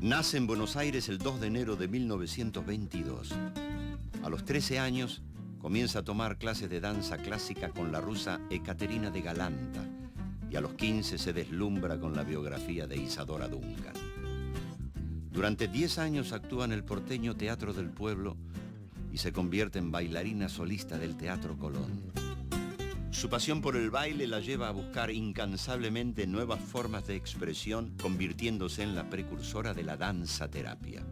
Nace en Buenos Aires el 2 de enero de 1922. A los 13 años comienza a tomar clases de danza clásica con la rusa Ekaterina de Galanta y a los 15 se deslumbra con la biografía de Isadora Duncan. Durante 10 años actúa en el porteño Teatro del Pueblo y se convierte en bailarina solista del Teatro Colón. Su pasión por el baile la lleva a buscar incansablemente nuevas formas de expresión, convirtiéndose en la precursora de la danza terapia.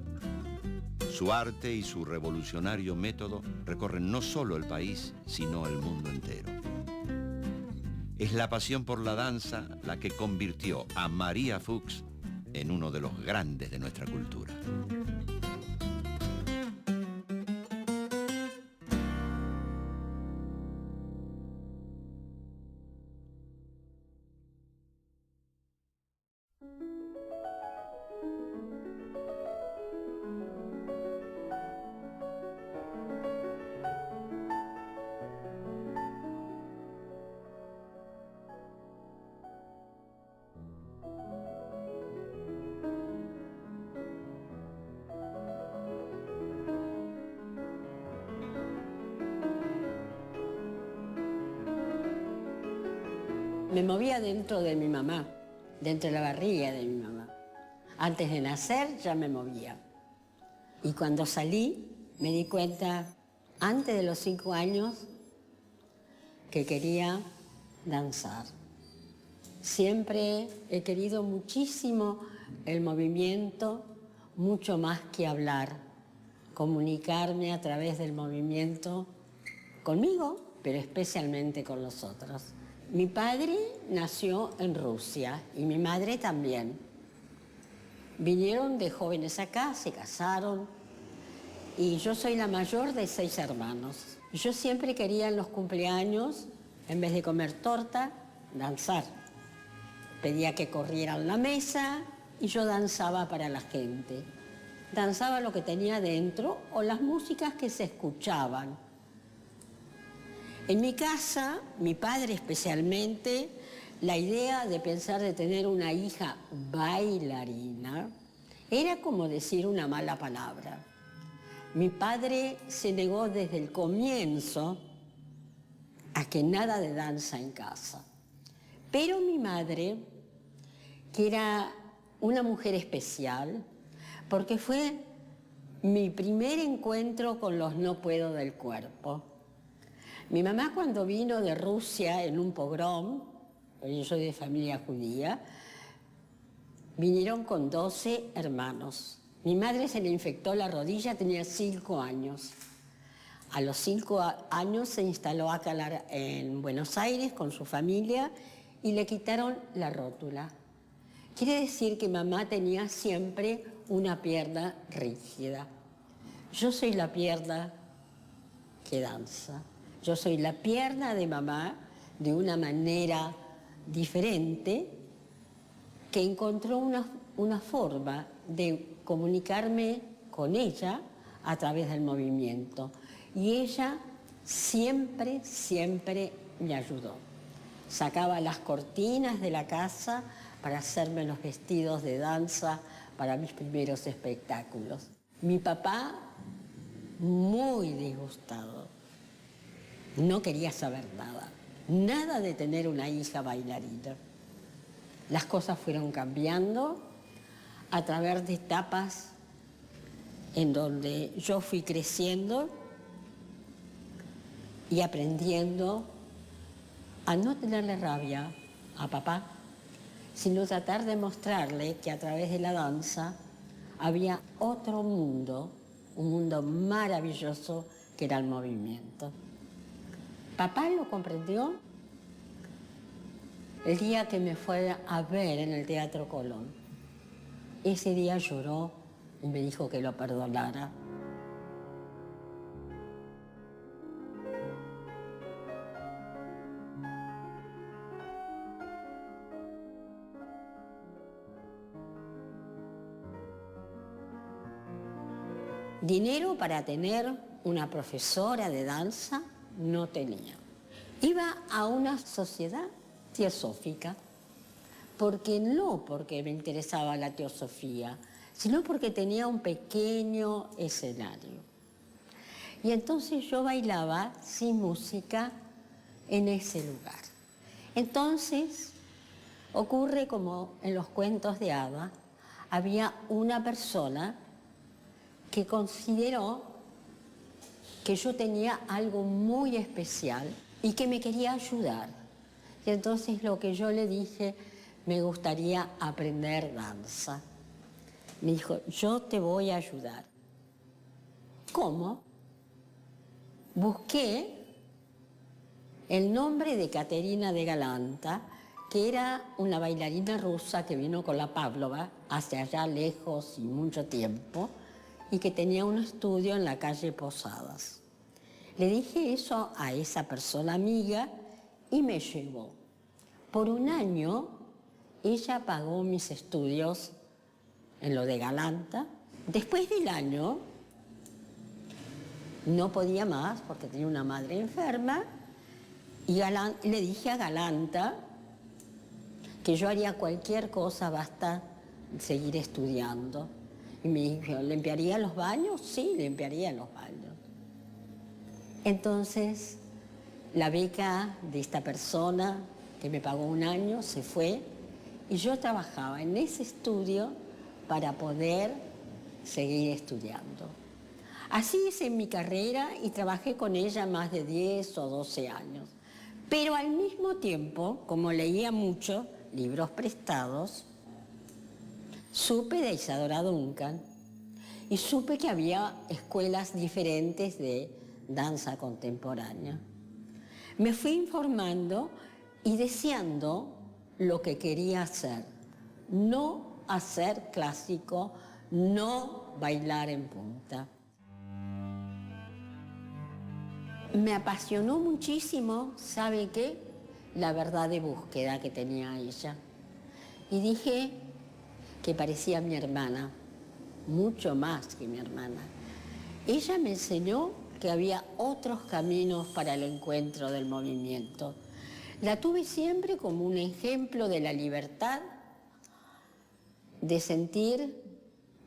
Su arte y su revolucionario método recorren no solo el país, sino el mundo entero. Es la pasión por la danza la que convirtió a María Fuchs en uno de los grandes de nuestra cultura. Me movía dentro de mi mamá, dentro de la barriga de mi mamá. Antes de nacer ya me movía. Y cuando salí me di cuenta, antes de los 5 años, que quería danzar. Siempre he querido muchísimo el movimiento, mucho más que hablar. Comunicarme a través del movimiento conmigo, pero especialmente con los otros. Mi padre nació en Rusia y mi madre también. Vinieron de jóvenes acá, se casaron y yo soy la mayor de 6 hermanos. Yo siempre quería en los cumpleaños, en vez de comer torta, danzar. Pedía que corrieran la mesa y yo danzaba para la gente. Danzaba lo que tenía dentro o las músicas que se escuchaban. En mi casa, mi padre especialmente, la idea de pensar de tener una hija bailarina era como decir una mala palabra. Mi padre se negó desde el comienzo a que nada de danza en casa. Pero mi madre, que era una mujer especial, porque fue mi primer encuentro con los no puedo del cuerpo. Mi mamá cuando vino de Rusia en un pogrom, yo soy de familia judía, vinieron con 12 hermanos. Mi madre se le infectó la rodilla, tenía 5 años. A los 5 años se instaló acá en Buenos Aires con su familia y le quitaron la rótula. Quiere decir que mamá tenía siempre una pierna rígida. Yo soy la pierna que danza. Yo soy la pierna de mamá de una manera diferente que encontró una forma de comunicarme con ella a través del movimiento. Y ella siempre, siempre me ayudó. Sacaba las cortinas de la casa para hacerme los vestidos de danza para mis primeros espectáculos. Mi papá, muy disgustado. No quería saber nada, nada de tener una hija bailarina. Las cosas fueron cambiando a través de etapas en donde yo fui creciendo y aprendiendo a no tenerle rabia a papá, sino tratar de mostrarle que a través de la danza había otro mundo, un mundo maravilloso que era el movimiento. Papá lo comprendió el día que me fue a ver en el Teatro Colón. Ese día lloró y me dijo que lo perdonara. Dinero para tener una profesora de danza no tenía. Iba a una sociedad teosófica, porque me interesaba la teosofía, sino porque tenía un pequeño escenario. Y entonces yo bailaba sin música en ese lugar. Entonces ocurre como en los cuentos de hadas, había una persona que consideró que yo tenía algo muy especial y que me quería ayudar. Y entonces lo que yo le dije, me gustaría aprender danza. Me dijo, yo te voy a ayudar. ¿Cómo? Busqué el nombre de Caterina de Galanta, que era una bailarina rusa que vino con la Pávlova hacia allá lejos y mucho tiempo, y que tenía un estudio en la calle Posadas. Le dije eso a esa persona amiga y me llevó. Por un año ella pagó mis estudios en lo de Galanta. Después del año no podía más porque tenía una madre enferma y le dije a Galanta que yo haría cualquier cosa, basta seguir estudiando. Y me dijo, ¿limpiaría los baños? Sí, limpiaría los baños. Entonces, la beca de esta persona que me pagó un año se fue y yo trabajaba en ese estudio para poder seguir estudiando. Así hice mi carrera y trabajé con ella más de 10 o 12 años. Pero al mismo tiempo, como leía mucho, libros prestados, supe de Isadora Duncan y supe que había escuelas diferentes de danza contemporánea. Me fui informando y deseando lo que quería hacer. No hacer clásico, no bailar en punta. Me apasionó muchísimo, ¿sabe qué? La verdad de búsqueda que tenía ella. Y dije que parecía mi hermana, mucho más que mi hermana. Ella me enseñó que había otros caminos para el encuentro del movimiento. La tuve siempre como un ejemplo de la libertad, de sentir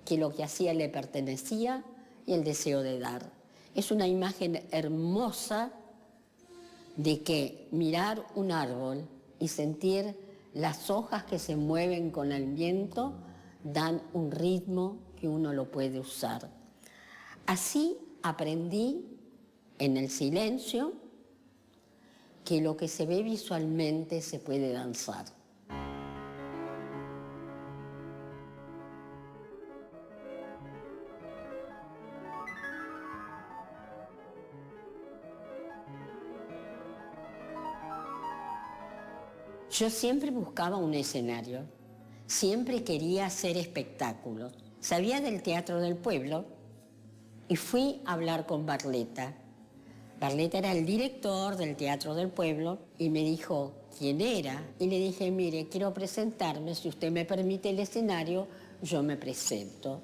que lo que hacía le pertenecía y el deseo de dar. Es una imagen hermosa de que mirar un árbol y sentir las hojas que se mueven con el viento dan un ritmo que uno lo puede usar. Así aprendí en el silencio que lo que se ve visualmente se puede danzar. Yo siempre buscaba un escenario, siempre quería hacer espectáculos. Sabía del Teatro del Pueblo y fui a hablar con Barletta. Barletta era el director del Teatro del Pueblo y me dijo quién era. Y le dije, mire, quiero presentarme, si usted me permite el escenario, yo me presento.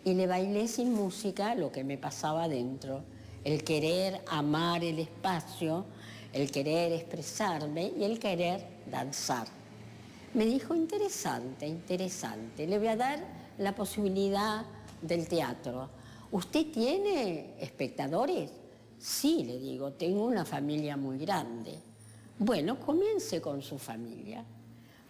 Y le bailé sin música lo que me pasaba dentro, el querer amar el espacio, el querer expresarme y el querer danzar. Me dijo, interesante, interesante, le voy a dar la posibilidad del teatro. ¿Usted tiene espectadores? Sí, le digo, tengo una familia muy grande. Bueno, comience con su familia.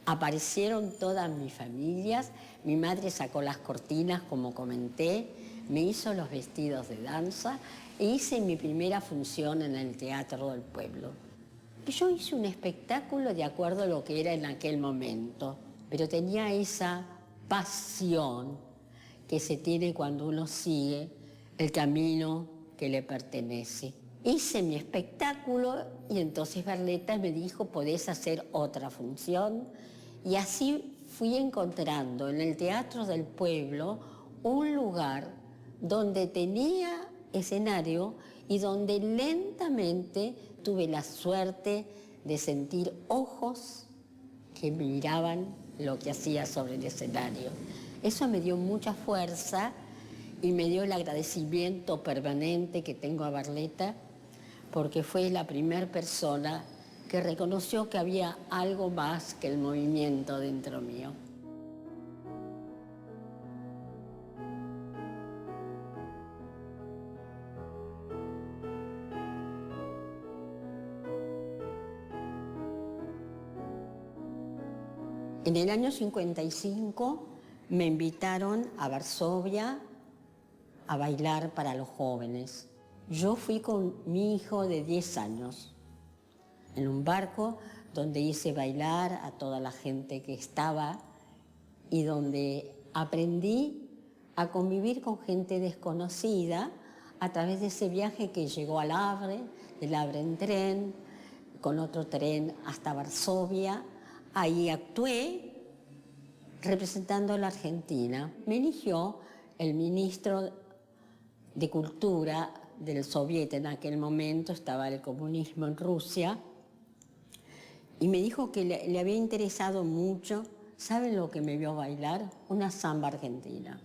Aparecieron todas mis familias, mi madre sacó las cortinas, como comenté, me hizo los vestidos de danza e hice mi primera función en el Teatro del Pueblo. Yo hice un espectáculo de acuerdo a lo que era en aquel momento, pero tenía esa pasión que se tiene cuando uno sigue el camino que le pertenece. Hice mi espectáculo y entonces Barletta me dijo, podés hacer otra función. Y así fui encontrando en el Teatro del Pueblo un lugar donde tenía escenario y donde lentamente tuve la suerte de sentir ojos que miraban lo que hacía sobre el escenario. Eso me dio mucha fuerza y me dio el agradecimiento permanente que tengo a Barletta, porque fue la primera persona que reconoció que había algo más que el movimiento dentro mío. En el año 55 me invitaron a Varsovia a bailar para los jóvenes. Yo fui con mi hijo de 10 años en un barco donde hice bailar a toda la gente que estaba y donde aprendí a convivir con gente desconocida a través de ese viaje que llegó al Havre, del Havre en tren, con otro tren hasta Varsovia. Ahí actué representando a la Argentina. Me eligió el ministro de Cultura del Soviet, en aquel momento estaba el comunismo en Rusia, y me dijo que le había interesado mucho. ¿Saben lo que me vio bailar? Una samba argentina.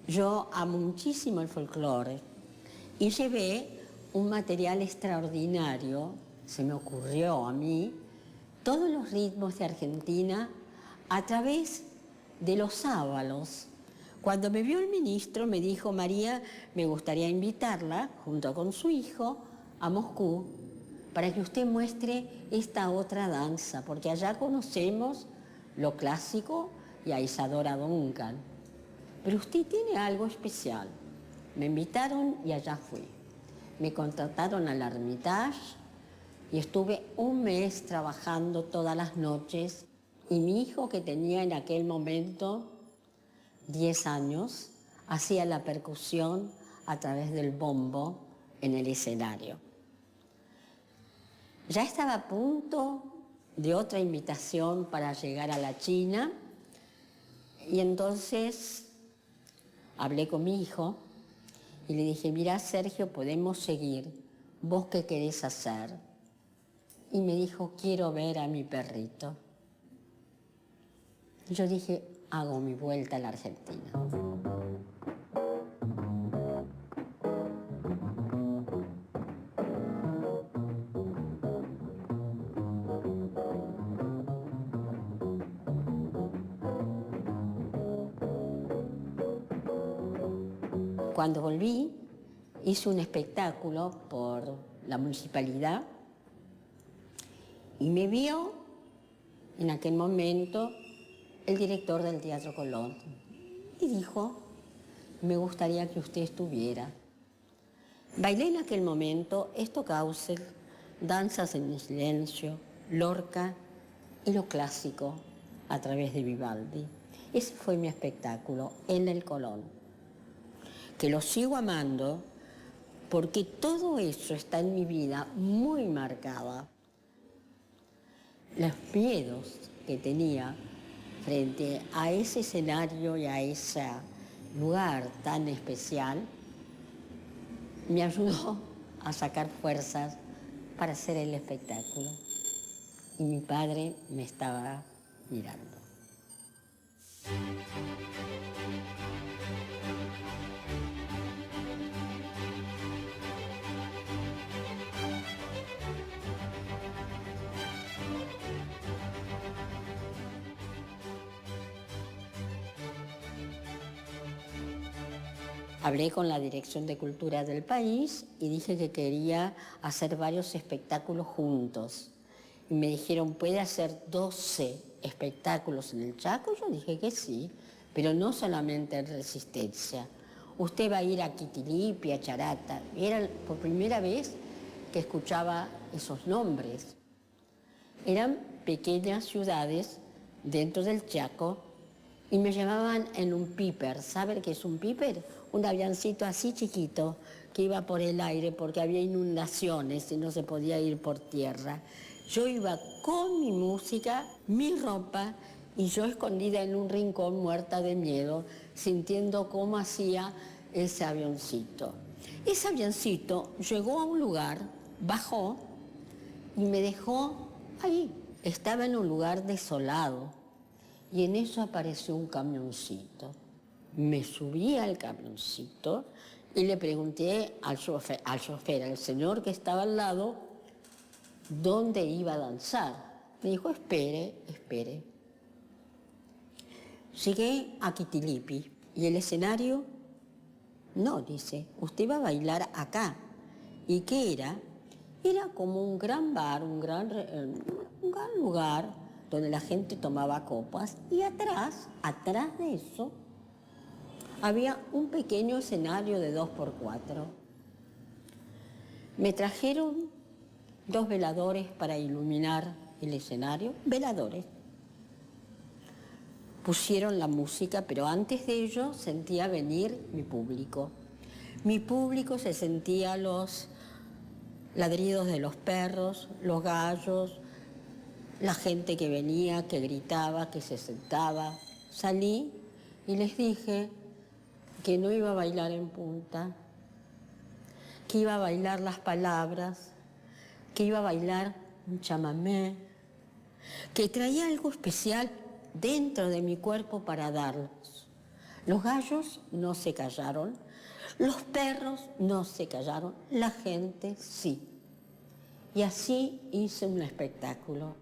Yo amo muchísimo el folclore y llevé un material extraordinario, se me ocurrió a mí, todos los ritmos de Argentina a través de los sábalos. Cuando me vio el ministro me dijo: María, me gustaría invitarla, junto con su hijo, a Moscú, para que usted muestre esta otra danza, porque allá conocemos lo clásico y a Isadora Duncan. Pero usted tiene algo especial. Me invitaron y allá fui. Me contrataron al Hermitage y estuve un mes trabajando todas las noches. Y mi hijo, que tenía en aquel momento 10 años, hacía la percusión a través del bombo en el escenario. Ya estaba a punto de otra invitación para llegar a la China y entonces hablé con mi hijo y le dije: mira, Sergio, podemos seguir, ¿vos qué querés hacer? Y me dijo: quiero ver a mi perrito. Yo dije: hago mi vuelta a la Argentina. Cuando volví, hice un espectáculo por la municipalidad y me vio en aquel momento el director del Teatro Colón y dijo: me gustaría que usted estuviera. Bailé en aquel momento Stockhausen, Danzas en el Silencio, Lorca y lo clásico a través de Vivaldi. Ese fue mi espectáculo en el Colón, que lo sigo amando porque todo eso está en mi vida muy marcada. Los miedos que tenía frente a ese escenario y a ese lugar tan especial me ayudó a sacar fuerzas para hacer el espectáculo. Y mi padre me estaba mirando. Hablé con la Dirección de Cultura del país y dije que quería hacer varios espectáculos juntos. Y me dijeron: ¿puede hacer 12 espectáculos en el Chaco? Yo dije que sí, pero no solamente en Resistencia. Usted va a ir a Quitilipi, a Charata. Era por primera vez que escuchaba esos nombres. Eran pequeñas ciudades dentro del Chaco y me llevaban en un piper. ¿Saben qué es un piper? Un avioncito así chiquito que iba por el aire porque había inundaciones y no se podía ir por tierra. Yo iba con mi música, mi ropa, y yo escondida en un rincón muerta de miedo, sintiendo cómo hacía ese avioncito. Ese avioncito llegó a un lugar, bajó y me dejó ahí. Estaba en un lugar desolado y en eso apareció un camioncito. Me subí al camioncito y le pregunté al chofer, al señor que estaba al lado, dónde iba a danzar. Me dijo: espere, espere. Llegué a Quitilipi y el escenario, no, dice, usted va a bailar acá. ¿Y qué era? Era como un gran bar, un gran lugar donde la gente tomaba copas, y atrás de eso, había un pequeño escenario de 2x4. Me trajeron 2 veladores para iluminar el escenario, veladores. Pusieron la música, pero antes de ello sentía venir mi público. Mi público se sentía los ladridos de los perros, los gallos, la gente que venía, que gritaba, que se sentaba. Salí y les dije que no iba a bailar en punta, que iba a bailar las palabras, que iba a bailar un chamamé, que traía algo especial dentro de mi cuerpo para darlos. Los gallos no se callaron, los perros no se callaron, la gente sí. Y así hice un espectáculo.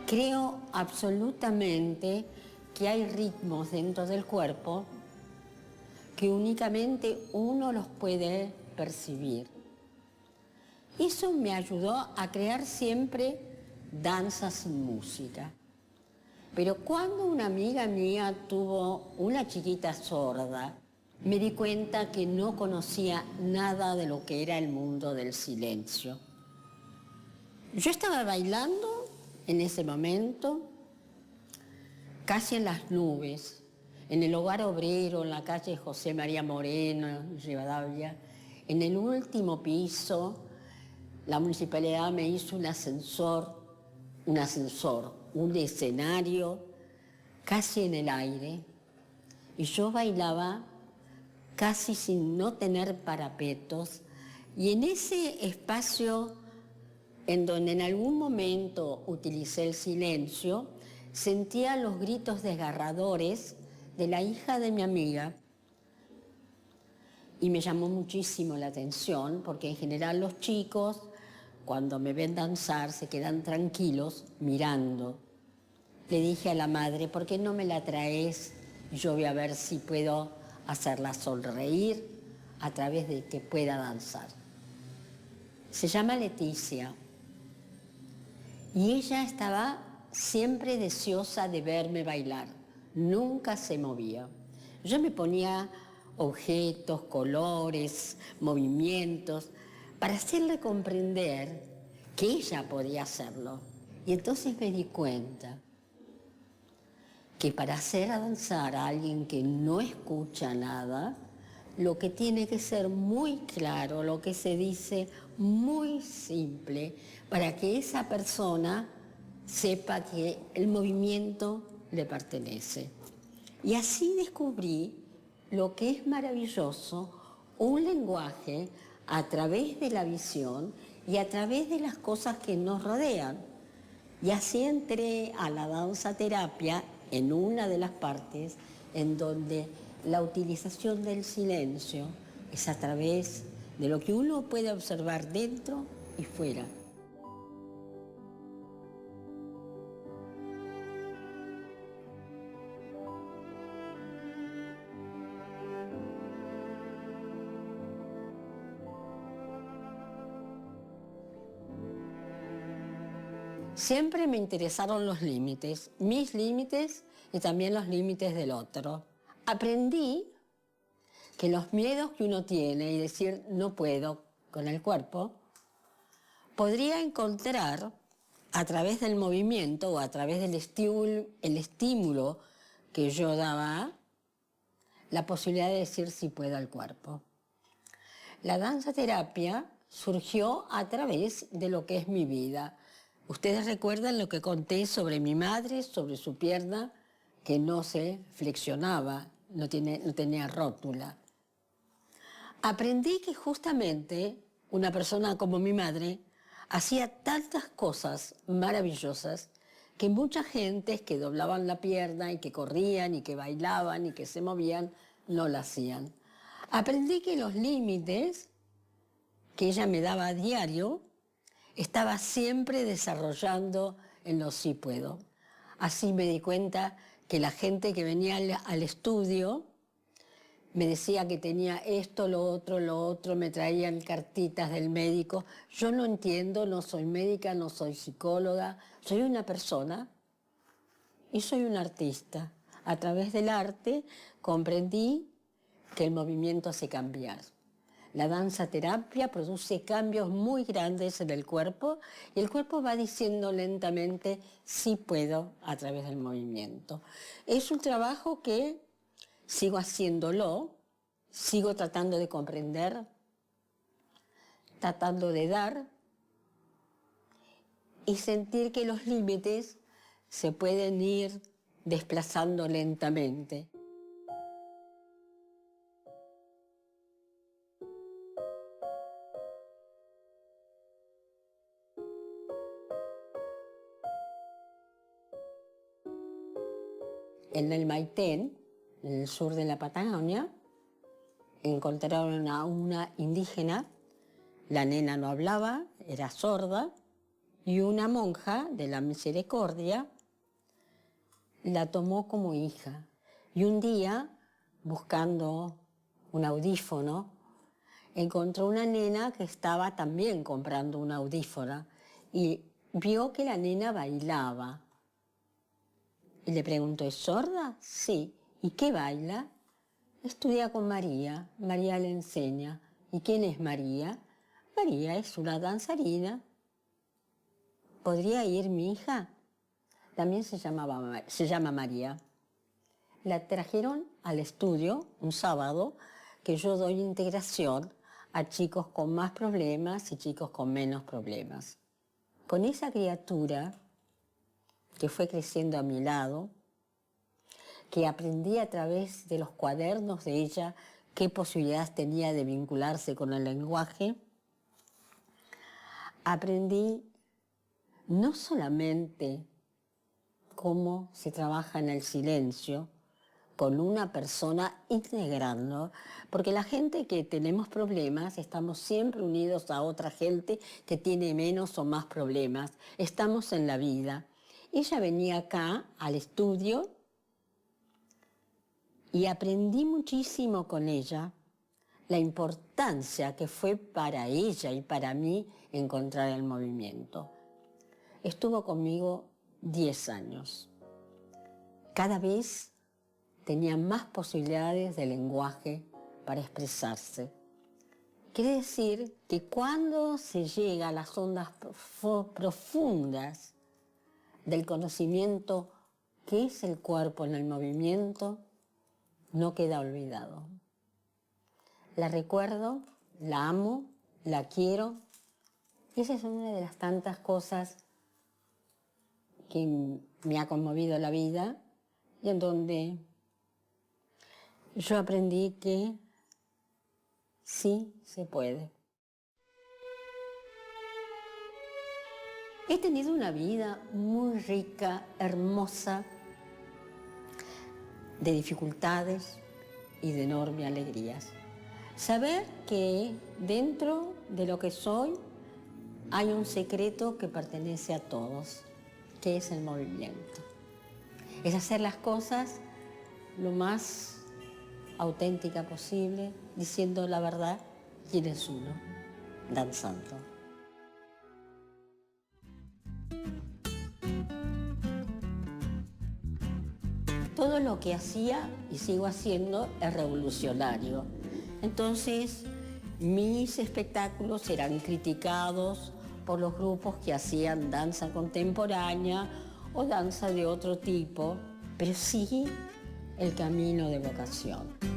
Creo absolutamente que hay ritmos dentro del cuerpo que únicamente uno los puede percibir. Eso me ayudó a crear siempre danzas sin música. Pero cuando una amiga mía tuvo una chiquita sorda, me di cuenta que no conocía nada de lo que era el mundo del silencio. Yo estaba bailando en ese momento, casi en las nubes, en el Hogar Obrero, en la calle José María Moreno, Rivadavia. En el último piso, la municipalidad me hizo un escenario casi en el aire. Y yo bailaba casi sin no tener parapetos. Y en ese espacio en donde en algún momento utilicé el silencio, sentía los gritos desgarradores de la hija de mi amiga y me llamó muchísimo la atención porque en general los chicos cuando me ven danzar se quedan tranquilos mirando. Le dije a la madre, ¿por qué no me la traes? Yo voy a ver si puedo hacerla sonreír a través de que pueda danzar. Se llama Leticia. Y ella estaba siempre deseosa de verme bailar, nunca se movía. Yo me ponía objetos, colores, movimientos, para hacerle comprender que ella podía hacerlo. Y entonces me di cuenta que para hacer danzar a alguien que no escucha nada, lo que tiene que ser muy claro, lo que se dice muy simple, para que esa persona sepa que el movimiento le pertenece. Y así descubrí lo que es maravilloso, un lenguaje a través de la visión y a través de las cosas que nos rodean. Y así entré a la danza terapia en una de las partes en donde la utilización del silencio es a través de lo que uno puede observar dentro y fuera. Siempre me interesaron los límites, mis límites y también los límites del otro. Aprendí que los miedos que uno tiene y decir no puedo con el cuerpo, podría encontrar a través del movimiento o a través del estímulo que yo daba, la posibilidad de decir sí puedo al cuerpo. La danza terapia surgió a través de lo que es mi vida. Ustedes recuerdan lo que conté sobre mi madre, sobre su pierna, que no se flexionaba, no tenía rótula. Aprendí que justamente una persona como mi madre hacía tantas cosas maravillosas que mucha gente que doblaban la pierna y que corrían y que bailaban y que se movían no la hacían. Aprendí que los límites que ella me daba a diario estaba siempre desarrollando en los sí puedo. Así me di cuenta que la gente que venía al estudio me decía que tenía esto, lo otro, me traían cartitas del médico. Yo no entiendo, no soy médica, no soy psicóloga, soy una persona y soy un artista. A través del arte comprendí que el movimiento hace cambiar. La danza terapia produce cambios muy grandes en el cuerpo y el cuerpo va diciendo lentamente sí puedo a través del movimiento. Es un trabajo que sigo haciéndolo, sigo tratando de comprender, tratando de dar y sentir que los límites se pueden ir desplazando lentamente. En el Maitén, en el sur de la Patagonia, encontraron a una indígena, la nena no hablaba, era sorda, y una monja de la Misericordia la tomó como hija. Y un día, buscando un audífono, encontró una nena que estaba también comprando un audífono y vio que la nena bailaba. Y le preguntó, ¿es sorda? Sí. ¿Y qué baila? Estudia con María. María le enseña. ¿Y quién es María? María es una danzarina. ¿Podría ir mi hija? También se llama María. La trajeron al estudio un sábado que yo doy integración a chicos con más problemas y chicos con menos problemas. Con esa criatura que fue creciendo a mi lado, que aprendí a través de los cuadernos de ella qué posibilidades tenía de vincularse con el lenguaje, aprendí no solamente cómo se trabaja en el silencio con una persona integrando, porque la gente que tenemos problemas estamos siempre unidos a otra gente que tiene menos o más problemas, estamos en la vida. Ella venía acá al estudio y aprendí muchísimo con ella la importancia que fue para ella y para mí encontrar el movimiento. Estuvo conmigo 10 años. Cada vez tenía más posibilidades de lenguaje para expresarse. Quiere decir que cuando se llega a las ondas profundas del conocimiento que es el cuerpo en el movimiento, no queda olvidado. La recuerdo, la amo, la quiero. Esa es una de las tantas cosas que me ha conmovido la vida y en donde yo aprendí que sí se puede. He tenido una vida muy rica, hermosa, de dificultades y de enormes alegrías. Saber que dentro de lo que soy hay un secreto que pertenece a todos, que es el movimiento. Es hacer las cosas lo más auténtica posible, diciendo la verdad, quién es uno, danzando. Todo lo que hacía y sigo haciendo es revolucionario. Entonces, mis espectáculos eran criticados por los grupos que hacían danza contemporánea o danza de otro tipo, pero sí el camino de vocación.